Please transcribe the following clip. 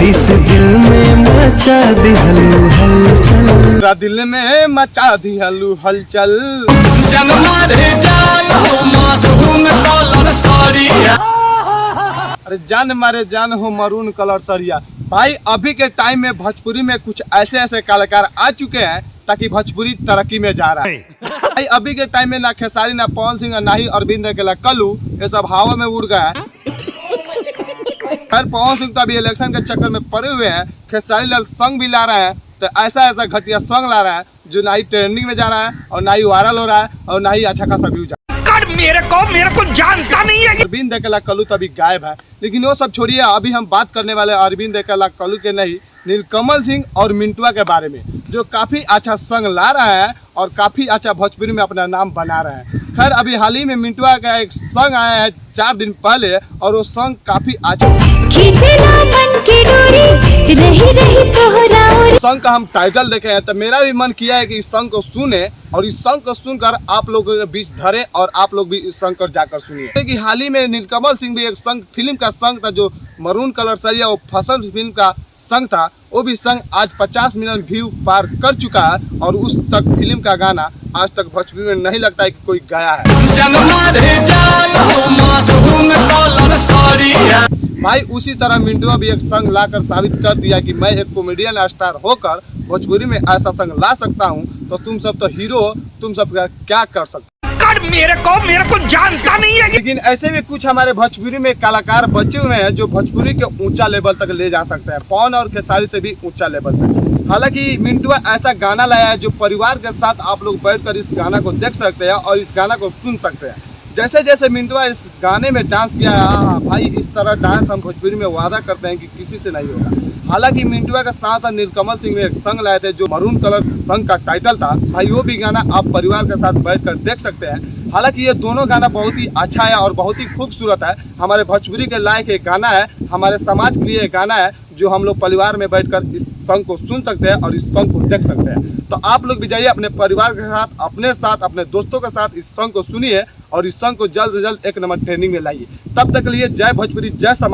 इस दिल में मचा दिहलू हलचल, पूरा दिल में मचा दिहलू हलचल। अरे जान मारे जान हो मरून कलर सरिया। भाई अभी के टाइम में भोजपुरी में कुछ ऐसे ऐसे कलाकार आ चुके हैं ताकि भोजपुरी तरक्की में जा रहा है। भाई अभी के टाइम में ना खेसारी ना पवन सिंह ना ही अरविंद अकेला कल्लू, ये सब हवा में उड़ गया है। खैर पवन सिंह तो अभी इलेक्शन के चक्कर में पड़े हुए हैं। खेसारी लाल सॉन्ग भी ला रहा है, तो ऐसा ऐसा घटिया सॉन्ग ला रहा है जो ना ही ट्रेंडिंग में जा रहा है और ना ही वायरल हो रहा है और ना ही अच्छा खासा व्यूज। मेरे को जानता नहीं है। अरविंद अकेला कल्लू तो अभी गायब है, लेकिन वो सब छोड़िए। अभी हम बात करने वाले अरविंद अकेला कल्लू के नहीं, नीलकमल सिंह और मिंटुआ के बारे में, जो काफी अच्छा सॉन्ग ला रहा है और काफी अच्छा भोजपुरी में अपना नाम बना रहा है। खैर अभी हाल ही में मिंटुआ का एक सॉन्ग आया है 4 दिन पहले और वो सॉन्ग काफी अच्छा सॉन्ग का हम टाइटल देखे हैं, तो मेरा भी मन किया है कि इस सॉन्ग को सुने और इस सॉन्ग को सुनकर आप लोगों के बीच धरे और आप लोग भी इस सॉन्ग को जाकर सुनिए। कि हाल ही में नीलकमल सिंह भी एक सॉन्ग फिल्म का सॉन्ग था जो मरून कलर सरिया, वो फसल फिल्म का सॉन्ग था, वो भी सॉन्ग आज 50 मिलियन व्यू पार कर चुका है और उस तक फिल्म का गाना आज तक भोजपुरी में नहीं लगता है कि कोई गाया है। भाई उसी तरह मिंटुआ भी एक सॉन्ग लाकर साबित कर दिया कि मैं एक कॉमेडियन स्टार होकर भोजपुरी में ऐसा सॉन्ग ला सकता हूं, तो तुम सब तो हीरो हो, तुम सब क्या कर सकते। मेरे को जानता नहीं है। लेकिन ऐसे भी कुछ हमारे भोजपुरी में कलाकार बचे हुए हैं जो भोजपुरी के ऊंचा लेवल तक ले जा सकते हैं, पवन और खेसारी से भी ऊंचा लेवल तक। हालांकि मिंटुआ ऐसा गाना लाया है जो परिवार के साथ आप लोग बैठकर इस गाना को देख सकते हैं और इस गाना को सुन सकते हैं। जैसे जैसे मिंटुआ इस गाने में डांस किया है, भाई इस तरह डांस हम भोजपुरी में वादा करते हैं कि किसी से नहीं होगा। हालांकि मिंटुआ के साथ साथ नीलकमल सिंह में एक सॉन्ग लाए थे जो मरून कलर सॉन्ग का टाइटल था। भाई वो भी गाना आप परिवार के साथ बैठकर देख सकते हैं। हालांकि ये दोनों गाना बहुत ही अच्छा है और बहुत ही खूबसूरत है, हमारे भोजपुरी के लायक एक गाना है, हमारे समाज के लिए एक गाना है जो हम लोग परिवार में बैठकर इस सॉन्ग को सुन सकते हैं और इस सॉन्ग को देख सकते हैं। तो आप लोग भी जाइए अपने परिवार के साथ, अपने साथ, अपने दोस्तों के साथ इस सॉन्ग को सुनिए और इस सॉन्ग को जल्द से जल्द 1 नंबर ट्रेंडिंग में लाइए। तब तक के लिए जय भोजपुरी, जय समाज।